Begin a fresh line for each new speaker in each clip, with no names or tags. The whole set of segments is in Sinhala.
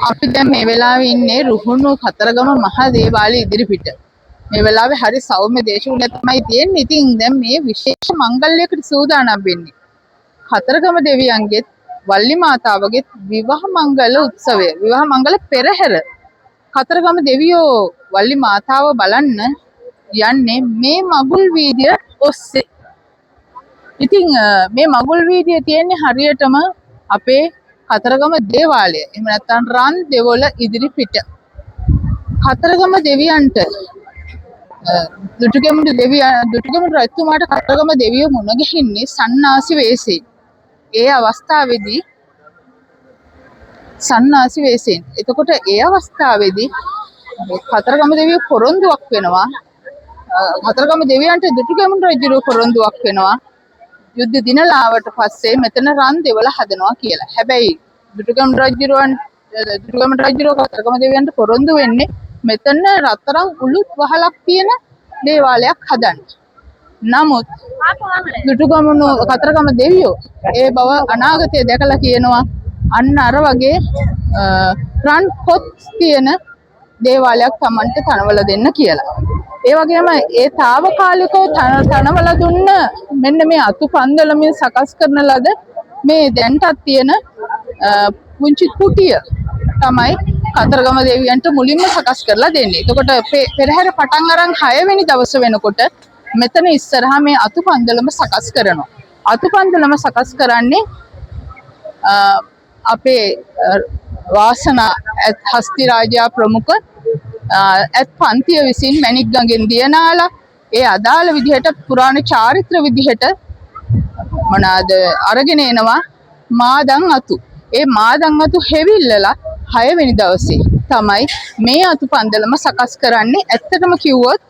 අපි දැන් මේ වෙලාවේ ඉන්නේ රුහුණු කතරගම මහා දේවාලය ඉදිරිපිට. මේ වෙලාවේ හරි සෞම්‍ය දේශගුණයක් තමයි තියෙන්නේ. ඉතින් දැන් මේ විශේෂ මංගල්‍යයකට සූදානම් වෙන්නේ. කතරගම දෙවියන්ගේ වල්ලි මාතාවගේ විවාහ මංගල උත්සවය. විවාහ මංගල පෙරහැර. කතරගම දෙවියෝ වල්ලි මාතාව බලන්න යන්නේ මේ මගුල් වීදිය ඔස්සේ. ඉතින් මේ මගුල් වීදිය තියෙන්නේ හරියටම අපේ කතරගම දේවාලය. එහෙම නැත්නම් රන් දෙවොල ඉදිරිපිට. කතරගම දෙවියන්ට දුටුගැමුණු රජතුමාට කතරගම දෙවියෝ මුණ ගැහින්නේ සන්නාසි වෙස්යෙන්. ඒ අවස්ථාවේදී සන්නාසි වෙස්යෙන්. එතකොට ඒ අවස්ථාවේදී කතරගම දෙවියෝ පොරොන්දුවක් වෙනවා. කතරගම දෙවියන්ට දුටුගැමුණු රජුගේ පොරොන්දුවක් වෙනවා. යුද්ධ දිනලාවට පස්සේ මෙතන රන් දෙවල හදනවා කියලා. හැබැයි දුටුගැමුණු රජුරෝ කතරගම දෙවියන්ට පොරොන්දු වෙන්නේ මෙතන රත්තරන් උළුත් වහලක් තියෙන දේවාලයක් හදන්න. නමුත් කතරගම දෙවියෝ ඒ බව අනාගතයේ දැකලා කියනවා අන්න අර වගේ රන් පොත් තියෙන දේවාලයක් Tamanට තනවල දෙන්න කියලා. ඒ වගේම ඒ తాවකාලිකව තනවල දුන්න මෙන්න මේ අතු පන්දලමින් සකස් කරන ලද මේ දැන්ටත් තියෙන පුංචි කුටිය තමයි කතරගම දෙවියන්ට මුලින්ම සකස් කරලා දෙන්නේ. එතකොට පෙරහැර පටන් අරන් 6 වෙනි දවස වෙනකොට මෙතන ඉස්සරහා මේ අතු පන්දලම සකස් කරනවා. අතු පන්දලම සකස් කරන්නේ අපේ වාසනා හස්ති රාජයා ප්‍රමුඛ ඇත් පන්තිය විසින් මැණික් ගඟෙන් දියනාලා ඒ අදාළ විදිහට පුරාණ චාරිත්‍ර විදිහට මොනවාද අරගෙන එනවා මාදන් අතු. ඒ මාදන් අතු හෙවිල්ලලා 6 වෙනි දවසේ තමයි මේ අතු පන්දලම සකස් කරන්නේ. ඇත්තටම කිව්වොත්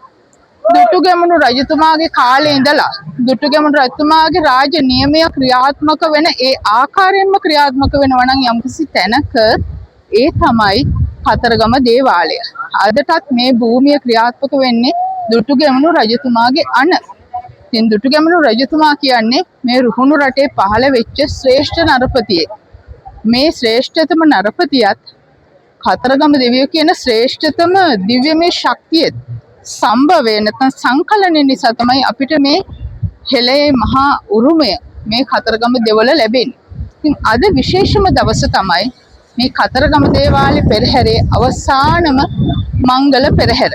දුටුගැමුණු රජතුමාගේ කාලේ ඉඳලා දුටුගැමුණු රජතුමාගේ රාජ නියමය ක්‍රියාත්මක වෙන ඒ ආකාරයෙන්ම ක්‍රියාත්මක වෙනවා නම් යම්කිසි තැනක ඒ තමයි කතරගම දේවාලය. අදටත් මේ භූමිය ක්‍රියාත්මක වෙන්නේ දුටුගැමුණු රජතුමාගේ අණ. ඉතින් දුටුගැමුණු රජතුමා කියන්නේ මේ රුහුණු රටේ පහළ වෙච්ච ශ්‍රේෂ්ඨ නරපතියෙක්. මේ ශ්‍රේෂ්ඨතම නරපතියත් කතරගම දෙවියෝ කියන ශ්‍රේෂ්ඨතම දිව්‍යමය ශක්තිය සම්භවය නැත්නම් සංකලනය නිසා තමයි අපිට මේ හෙළේ මහා උරුමය මේ කතරගම දෙවල ලැබෙන්නේ. ඉතින් අද විශේෂම දවස තමයි මේ කතරගම දේවාලේ පෙරහැරේ අවසානම මංගල පෙරහැර.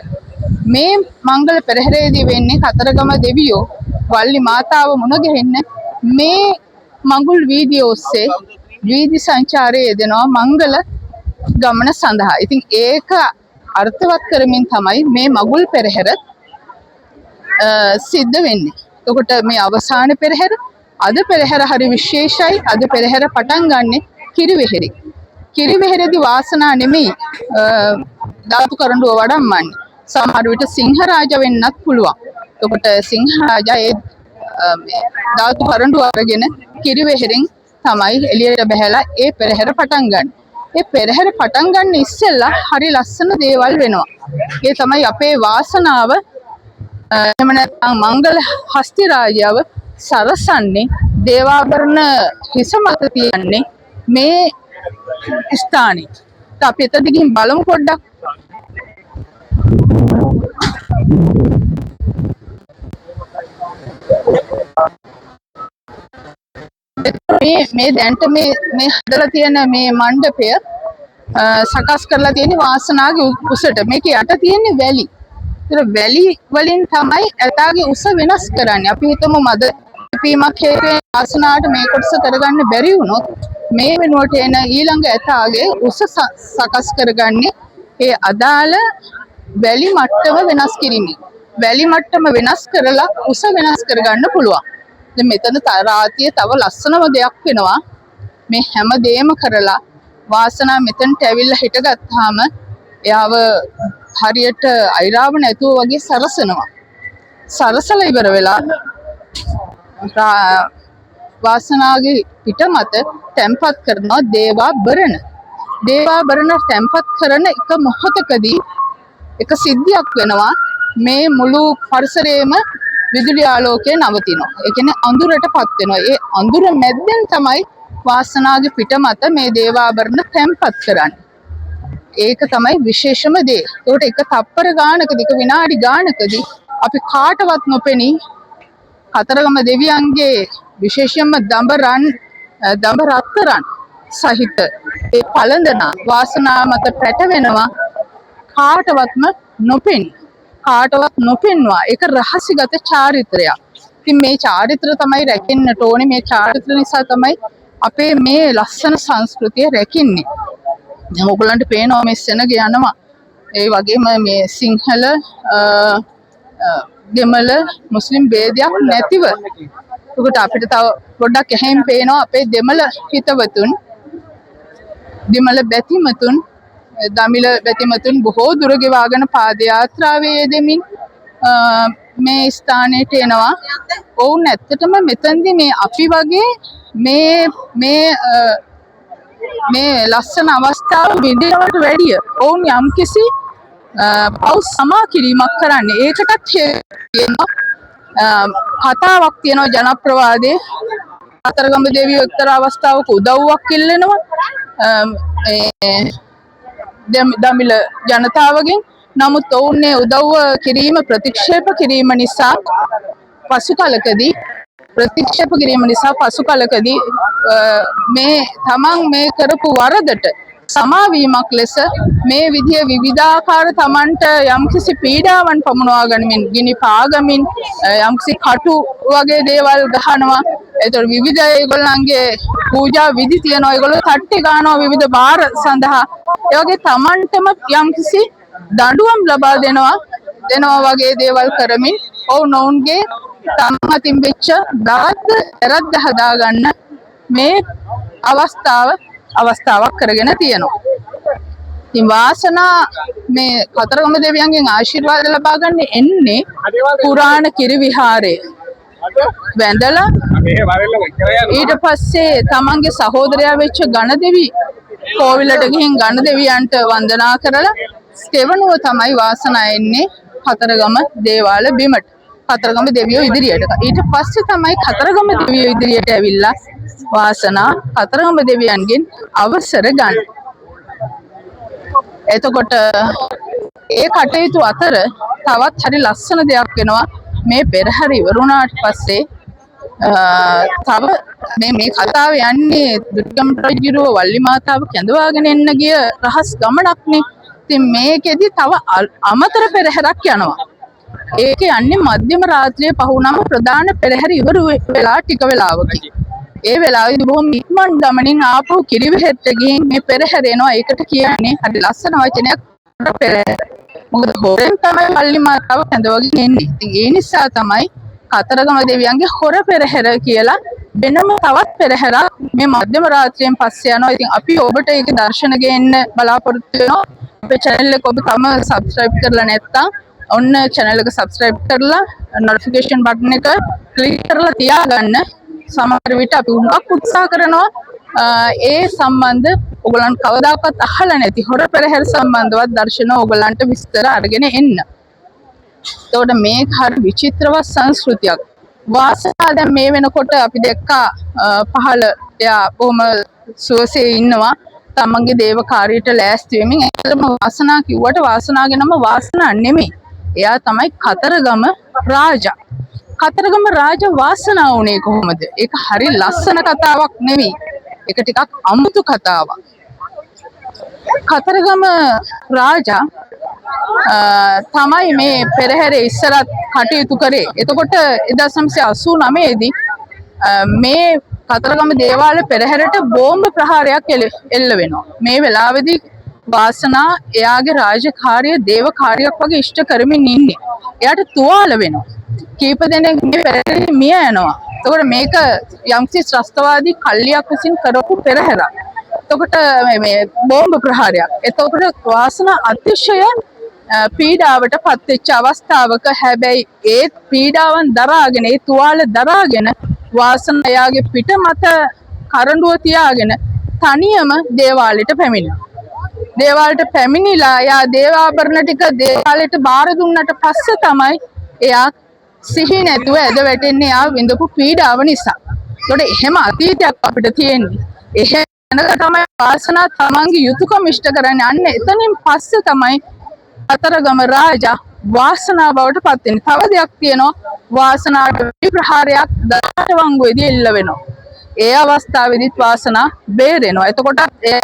මේ මංගල පෙරහැරේදී වෙන්නේ කතරගම දෙවියෝ වල්ලි මාතාව මුණ ගැහෙන්න මේ මඟුල් වීදිය ඔස්සේ වීදි සංචාරයේ යෙදෙනවා මංගල ගමන සඳහා. ඉතින් ඒක අර්ථවත් කරමින් තමයි මේ මඟුල් පෙරහැර සිද්ධ වෙන්නේ. එතකොට මේ අවසාන පෙරහැර අද පෙරහැර හරි විශේෂයි. අද පෙරහැර පටන් ගන්නෙ කිරිවෙහෙරි. කිරිවෙහෙරේදී වාසනා නෙමෙයි ධාතු කරඬුව වඩම්මන්නේ. සමහර විට සිංහරාජ වෙන්නත් පුළුවන්. එතකොට සිංහරාජා ඒ ධාතු කරඬුව අරගෙන කිරිවෙහෙරෙන් තමයි එළියට බහැලා ඒ පෙරහැර පටන් ගන්න. ඒ පෙරහැර පටන් ගන්න ඉස්සෙල්ලා හරි ලස්සන දේවල් වෙනවා. ඒ තමයි අපේ වාසනාව එහෙම නැත්නම් මංගල හස්ති රාජ්‍යව සරසන්නේ දේවාභරණ හිස මත තියන්නේ මේ ස්ථානේ. අපි එතනට ගිහින් බලමු පොඩ්ඩක්. මේ දැන්ට මේ හදලා තියෙන මේ මණ්ඩපය සකස් කරලා තියෙන වාසනාගේ උසට. මේක යට තියෙන වැලි. ඒතර වැලි වලින් තමයි ඇතාගේ උස වෙනස් කරන්නේ. අපි හිතමු මද පීමක් හේතුවෙන් වාසනාවට මේ කොටස කරගන්න බැරි වුණොත් මේ වෙනුවට එන ඊළඟ ඇතාගේ උස සකස් කරගන්නේ ඒ අදාළ වැලි මට්ටම වෙනස් කිරීමෙන්. වැලි මට්ටම වෙනස් කරලා උස වෙනස් කරගන්න පුළුවන්. දැන් මෙතන තරාතිය තව ලස්සනම දෙයක් වෙනවා. මේ හැම දෙයක්ම කරලා වාසනා මෙතනට ඇවිල්ලා හිටගත්තාම එයාව හරියට අයිරාව නැතුව වගේ සරසනවා. සරසලා ඉවර වෙලා වාසනාගේ පිට මත තැන්පත් කරනවා දේවාභරණ. දේවාභරණ තැන්පත් කරන එක මොහොතකදී එක සිද්ධියක් වෙනවා. මේ මුළු පරිසරයේම විදුලි ආලෝකය නවතිනවා. ඒ කියන්නේ අඳුරටපත් වෙනවා. ඒ අඳුර මැද්දෙන් තමයි වාසනාගේ පිට මත මේ දේවාභරණ තැන්පත් කරන්නේ. ඒක තමයි විශේෂම දේ. ඒකට එක තප්පර ගානකදී එක විනාඩි ගානකදී අපි කාටවත් නොපෙනී කතරගම දෙවියන්ගේ විශේෂයෙන්ම දඹ රත්තරන් සහිත ඒ පළඳන වාසනා මත පැටවෙනවා කාටවත්ම නොපෙන්වා. ඒක රහසිගත චාරිත්‍රයක්. ඉතින් මේ චාරිත්‍ර තමයි රැකෙන්නට ඕනේ. මේ චාරිත්‍ර නිසා තමයි අපේ මේ ලස්සන සංස්කෘතිය රැකින්නේ. දැන් ඔයගොල්ලන්ට පේනවා මේ සෙනග යනවා. ඒ වගේම මේ සිංහල දෙමළ මුස්ලිම් ભેදයක් නැතිව. ඒකට අපිට තව පොඩ්ඩක් එහෙන් පේනවා අපේ දෙමළ හිතවතුන්, දෙමළ බැතිමතුන්, දමිළ බැතිමතුන් බොහෝ දුර ගෙවාගෙන පාද යාත්‍රාවේ යෙදෙමින් මේ ස්ථානයට එනවා. ඔවුන් ඇත්තටම මෙතනදී මේ අපි වගේ මේ ලස්සන අවස්ථාව විඳිනවට වැඩිය ඔවුන් යම්කිසි පව් සමා කිරීමක් කරන්නේ. ඒකටත් කතාවක් තියෙනවා ජනප්‍රවාදයේ. කතරගම දෙවියෝ එක්තරා අවස්ථාවක උදව්වක් ඉල්ලනවා දමිළ ජනතාවගෙන්. නමුත් ඔවුන් මේ උදව්ව කිරීම ප්‍රතික්ෂේප කිරීම නිසා පසු කලකදී මේ තමන් මේ කරපු වරදට සමාවීමක් ලෙස මේ විදිය විවිධාකාර තමන්ට යම්කිසි පීඩාවන් පමුණවා ගනිමින් ගිනි පාගමින් යම්කිසි කටු වගේ දේවල් ගහනවා. ඒතර විවිධ ඒගොල්ලන්ගේ පූජා විධි තියෙනවා. ඒගොල්ලෝ තට්ටි ගන්නවා විවිධ බාර සඳහා. ඒ වගේ තමන්ටම යම්කිසි දඬුවම් ලබා දෙනවා වගේ දේවල් කරමින් ඔවුන්ගේ තමන් වෙච්ච වැරද්ද හදාගන්න මේ අවස්ථාවක් කරගෙන තියෙනවා. ඉතින් වාසනා මේ කතරගම දෙවියන්ගෙන් ආශිර්වාද ලබා ගන්න එන්නේ පුරාණ කිරි විහාරයේ වැඳලා ඊට පස්සේ තමන්ගේ සහෝදරයා වෙච්ච ගණදෙවි කෝවිලට ගිහින් ගණදෙවියන්ට වන්දනා කරලා ස්තෙවනුව තමයි වාසනා එන්නේ කතරගම දේවාල බිමට. කතරගම දෙවියෝ ඉදිරියට. ඊට පස්සේ තමයි කතරගම දෙවියෝ ඉදිරියට ඇවිල්ලා වාසනා කතරගම දෙවියන්ගෙන් අවසර ගන්න. එතකොට ඒ කටයුතු අතර තවත් හරි ලස්සන දෙයක් වෙනවා. මේ පෙරහැර ඉවරුණාට පස්සේ තව මේ කතාව යන්නේ දුර්ගම රජුව වල්ලි මාතාව කැඳවාගෙන එන්න ගිය රහස් ගමනක්නේ. ඉතින් මේකෙදි තව අමතර පෙරහැරක් යනවා. ඒක යන්නේ මධ්‍යම රාත්‍රියේ පහුනම ප්‍රධාන පෙරහැර ඉවර වෙලා ටික වෙලාවකින්. ඒ වෙලාවේදී බොහොම ඉක්මන් ගමනින් ආපහු කිරිවෙහෙට ගිහින් මේ පෙරහැර එනවා. ඒකට කියන්නේ හරි ලස්සන වචනයක් පෙරහැර. මොකද හොරෙන් තමයි වල්ලි මාතාව කැඳවගෙන එන්නේ. ඉතින් ඒ නිසා තමයි කතරගම දෙවියන්ගේ හොර පෙරහැර කියලා වෙනම තවත් පෙරහැරක් මේ මධ්‍යම රාත්‍රියෙන් පස්සේ යනවා. ඉතින් අපි ඔබට ඒක දර්ශන ගේන්න බලාපොරොත්තු වෙනවා. අපේ channel එක ඔබ තම subscribe කරලා නැත්නම් ඔන්න channel එක subscribe කරලා notification button එක click කරලා තියාගන්න. සමහර විට අපි උන්ක් උත්සාහ කරනවා ඒ සම්බන්ධ ඔයගලන් කවදාකවත් අහලා නැති හොර පෙරහැර සම්බන්ධවත් දර්ශන ඔයගලන්ට විස්තර අරගෙන එන්න. එතකොට මේක හරි විචිත්‍රවත් සංස්කෘතියක්. වාසනා දැන් මේ වෙනකොට අපි දැක්කා පහළ එයා බොහොම සුවසේ ඉන්නවා. තමන්ගේ දේව කාර්යයට ලෑස්ති වෙමින්. ඇත්තටම වාසනා කිව්වට වාසනාගේ නම වාසනා නෙමෙයි. එයා තමයි කතරගම රාජා. කතරගම රාජ වාසනා වුණේ කොහොමද? ඒක හරි ලස්සන කතාවක් නෙවෙයි. ඒක ටිකක් අමුතු කතාවක්. කතරගම රාජා තමයි මේ පෙරහැරේ ඉස්සරත් කටයුතු කරේ. එතකොට 1989 දී මේ කතරගම දේවාල පෙරහැරට බෝම්බ ප්‍රහාරයක් එල්ල වෙනවා. මේ වෙලාවේදී වාසනා එයාගේ රාජකාරිය දේව කාර්යයක් වගේ ඉෂ්ට කරමින් ඉන්නේ. එයාට තුවාල වෙනවා. කීප දෙනෙක් මේ පෙරහැරේ මිය යනවා. එතකොට මේක යම්කිසි ත්‍රස්තවාදී කල්ලියක් විසින් කරපු පෙරහැරක්. එතකොට මේ බෝම්බ ප්‍රහාරයක්. එතකොට වාසනා අතිශය පීඩාවට පත්වෙච්ච අවස්ථාවක හැබැයි ඒ පීඩාවන් දරාගෙන ඒ තුවාල දරාගෙන වාසනා එයාගේ පිට මත කරඬුව තියාගෙන තනියම දේවාලෙට පැමිණෙනවා. දේවාලෙට පැමිණිලා එයා දේවාභරණ ටික දේවාලෙට බාර දුන්නට පස්සේ තමයි එයා සිහි නැතුව ඇද වැටෙන්නේ එයා විඳපු පීඩාව නිසා. ඒකට එහෙම අතීතයක් අපිට තියෙන්නේ. එහෙම වෙනක තමයි වාසනා තමන්ගේ යුතුයකම ඉෂ්ට කරන්නේ. අන්න එතනින් පස්සේ තමයි කතරගම රාජා වාසනා බවට පත් වෙන්නේ. තව දෙයක් තියෙනවා. වාසනාට විප්‍රහාරයක් දඩවංගුවේදී එල්ල වෙනවා. ඒ අවස්ථාවේදීත් වාසනා බේරෙනවා. එතකොට ඒ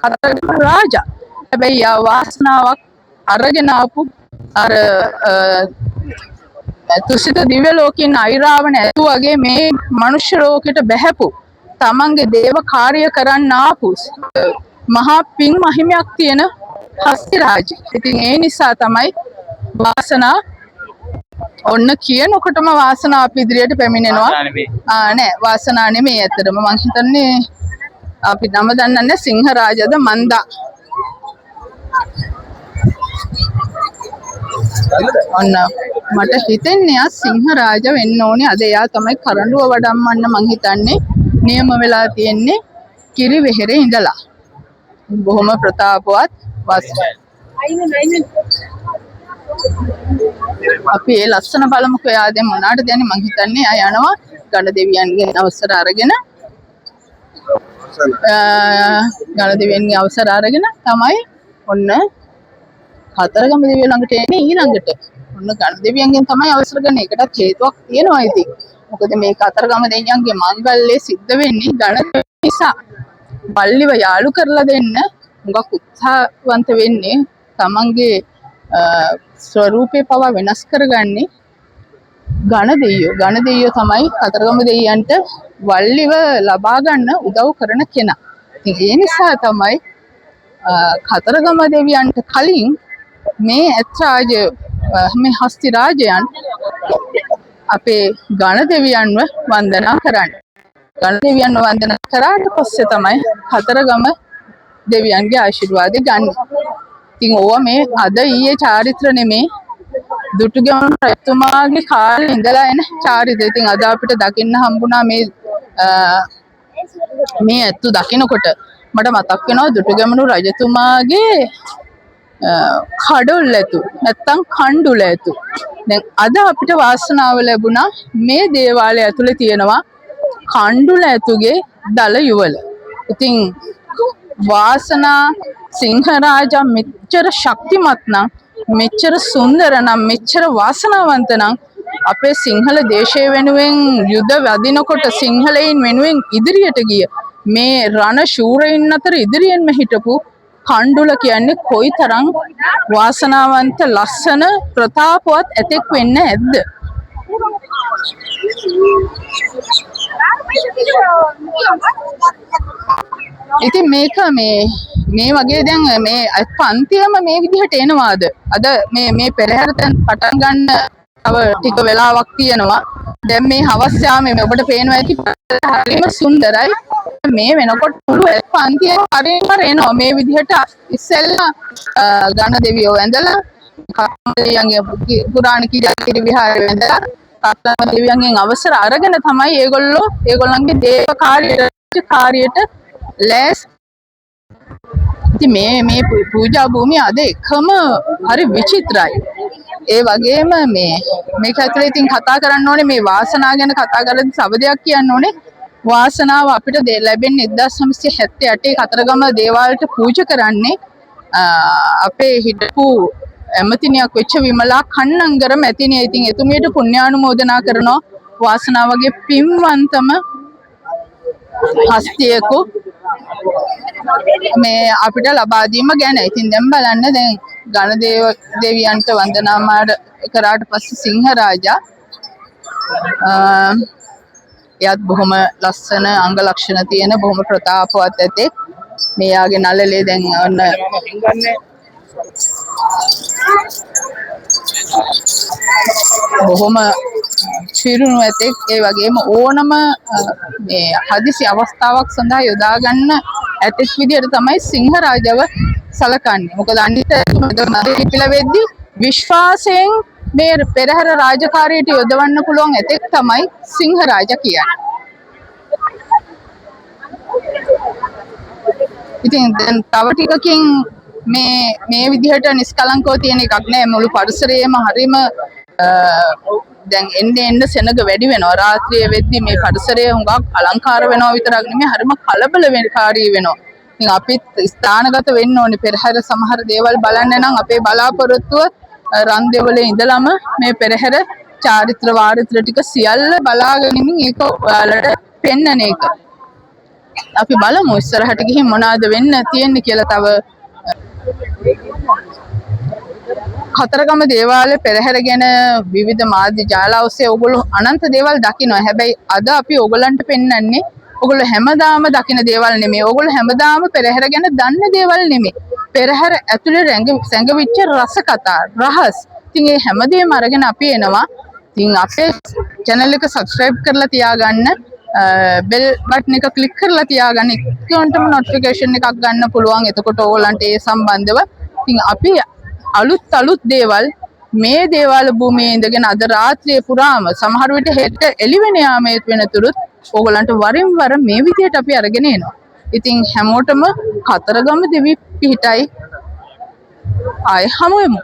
කතරගම රාජා හැබැයි වාසනාවක් අරගෙන ආපු අර තුසිත දිව්‍ය ලෝකෙන් අයිරාවණ ඇතු වගේ මේ මනුෂ්‍ය ලෝකෙට බැහැපු තමන්ගේ දේව කාර්ය කරන්න ආපු මහා පින් මහිමයක් තියෙන හස්ති රාජ. ඉතින් ඒ නිසා තමයි වාසනා ඔන්න කියනකොටම වාසනා අපි ඉදිරියට පැමිණෙනවා. නෑ වාසනා නෙමෙයි ඇත්තටම මං හිතන්නේ අපි නම දන්නන්නේ සිංහරාජද මන්දා. ඔන්න මට හිතෙන්නේ සිංහරාජ වෙන්න ඕනේ. අද එයා තමයි කරඬුව වඩම්මන්න මං හිතන්නේ නියම වෙලා තියෙන්නේ කිරිවෙහෙරේ ඉඳලා. බොහොම ප්‍රතාපවත් අපි ඒ ලස්සන බලමුකෝ. එයා දැන් මොනාට දැන්නේ මං හිතන්නේ එයා යනවා ගණ දෙවියන්ගේ අවසර අරගෙන ගණදෙවියන්ගේ අවසර අරගෙන තමයි ඔන්න කතරගම දෙවියෝ ළඟට එන්නේ ඊළඟට. ඔන්න ගණදෙවියන්ගෙන් තමයි අවසර ගන්න. ඒකටත් හේතුවක් තියෙනවා ඉතින්. මොකද මේ කතරගම දෙවියන්ගේ මංගල්‍යය සිද්ධ වෙන්නේ ගණදෙවියන් නිසා. පල්ලිව යාළු කරලා දෙන්න හුඟක් උත්සාහවන්ත වෙන්නේ තමන්ගේ ස්වරූපේ පවා වෙනස් කරගන්නේ ගණදෙවියෝ තමයි කතරගම දෙවියන්ට වල්ලිව ලබා ගන්න උදව් කරන කෙනා. ඉතින් ඒ නිසා තමයි කතරගම දෙවියන්ට කලින් මේ ඇත්රාජ මේ හස්ති රාජයන් අපේ ගණදෙවියන්ව වන්දනා කරන්නේ. ගණදෙවියන්ව වන්දනා කරාට පස්සේ තමයි කතරගම දෙවියන්ගේ ආශිර්වාදය ගන්න. ඉතින් ඕවා මේ අද ඊයේ චාරිත්‍ර නෙමේ දුටුගැමුණු රජතුමාගේ කාලේ ඉඳලා එන චාරිත්‍ර. ඉතින් අද අපිට දකින්න හම්බුණා මේ ඇත්තු දකිනකොට මට මතක් වෙනවා දුටුගැමුණු රජතුමාගේ කඩොල් ඇතු නැත්තම් කණ්ඩුල ඇතු. දැන් අද අපිට වාසනාව ලැබුණා මේ දේවාලය ඇතුලේ තියෙනවා කණ්ඩුල ඇතුගේ දල යුවල. ඉතින් වාසනා සිංහරාජා මෙච්චර ශක්තිමත් නම් මෙච්චර සුන්දර නම් මෙච්චර වාසනාවන්ත නම් අපේ සිංහල දේශය වෙනුවෙන් යුද වදිනකොට සිංහලයින් වෙනුවෙන් ඉදිරියට ගිය මේ රණ ශූරයින් අතර ඉදිරියෙන්ම හිටපු කණ්ඩුල කියන්නේ කොයිතරම් වාසනාවන්ත ලස්සන ප්‍රතාපවත් ඇතෙක් වෙන්න ඇද්ද? ඉතින් මේක මේ වගේ දැන් මේ පන්තියම මේ විදිහට එනවාද? අද මේ පෙරහැර දැන් පටන් ගන්න තව ටික වෙලාවක් තියෙනවා. දැන් මේ හවස් යාමේ ඔබට පේනවා ඇති හරිම සුන්දරයි. මේ වෙනකොට මුළු පන්තිය හරියට එනවා මේ විදිහට ඉස්සෙල්ලා ගණදෙවියෝ ඇඳලා කතරගමගේ පුරාණ කිරි විහාරය ඇඳලා කතරගමගෙන් අවසර අරගෙන තමයි ඒගොල්ලන්ගේ දේව කාර්යයට ලෑස්. ඉතින් මේ පූජා භූමිය අද එකම හරි විචිත්‍රයි. ඒ වගේම මේක ඇතුලේ ඉතින් කතා කරන්න ඕනේ මේ වාසනාව ගැන කතා කරද්දී සබ දෙයක් කියන්න ඕනේ. වාසනාව අපිට ලැබෙන්නේ 1978 කතරගම දේවාලයට පූජා කරන්නේ අපේ හිටපු ඇමතිනියක් වෙච්ච විමලා කන්නංගර මැතිණිය. ඉතින් එතුමියට පුණ්‍යානුමෝදනා කරනවා. වාසනාවගේ පින්වන්තම හස්තියකු මේ අපිට ලබා දීම ගැන. ඉතින් දැන් බලන්න දැන් ගණදෙවියන්ට වන්දනාමාන කරාට පස්සේ සිංහරාජා එයාත් බොහොම ලස්සන අංග ලක්ෂණ තියෙන බොහොම ප්‍රතාපවත් ඇතෙක්. මෙයාගේ නළලේ දැන් ඔන්න බොහොම පිරුණු ඇතෙක්. ඒ වගේම ඕනම මේ හදිසි අවස්ථාවක් සඳහා යොදා ගන්න ඇතෙක් විදිහට තමයි සිංහරාජව සලකන්නේ. මොකද අනිත් මදේ වෙද්දී විශ්වාසයෙන් මේ පෙරහැර රාජකාරියට යොදවන්න පුළුවන් ඇතෙක් තමයි සිංහරාජා කියන්නේ. ඉතින් දැන් තව ටිකකින් මේ විදිහට නිස්කලංකව තියෙන එකක් නෑ. මුළු පරිසරයේම හරීම දැන් එන්න සෙනඟ වැඩි වෙනවා. රාත්‍රියේ වෙද්දි මේ පරිසරය හුඟක් අලංකාර වෙනවා විතරක් නෙමෙයි හරිම කලබල වෙනකාරී වෙනවා. ඉතින් අපි ස්ථානගත වෙන්න ඕනේ. පෙරහැර සමහර දේවල් බලන්න නම් අපේ බලාපොරොත්තුව රන් දෙවලේ ඉඳලම මේ පෙරහැර චාරිත්‍ර වාරිත්‍ර ටික සියල්ල බලාගෙන ඒක ඔයාලට පෙන්නන එක. අපි බලමු ඉස්සරහට ගිහින් මොනවද වෙන්න තියෙන්නේ කියලා. තව කතරගම දේවාලය පෙරහැර ගැන විවිධ මාධ්‍ය ජාල ඔස්සේ ඔයගොල්ලෝ අනන්ත දේවල් දකිනවා. හැබැයි අද අපි ඔයගලන්ට පෙන්වන්නේ ඔයගොල්ලෝ හැමදාම දකින දේවල් නෙමෙයි. ඔයගොල්ලෝ හැමදාම පෙරහැර ගැන දන්න දේවල් නෙමෙයි. පෙරහැර ඇතුලේ සැඟවිච්ච රස කතා, රහස්. ඉතින් මේ හැමදේම අරගෙන අපි එනවා. ඉතින් අපේ channel එක subscribe කරලා තියාගන්න. බෙල් බටන් එක ක්ලික් කරලා තියාගන්න. ඉක්කොන්ටම notification එකක් ගන්න පුළුවන්. එතකොට ඕගොල්ලන්ට ඒ සම්බන්ධව ඉතින් අපි අලුත් දේවල් මේ දේවාල භූමියේ ඉඳගෙන අද රාත්‍රියේ පුරාම සමහර විට හෙට එළිවෙන යාමේ වෙනතුරුත් ඕගොල්ලන්ට වරින් වර මේ විදියට අපි අරගෙන එනවා. ඉතින් හැමෝටම කතරගම දෙවි පිහිටයි ආයේ හමු වෙමු.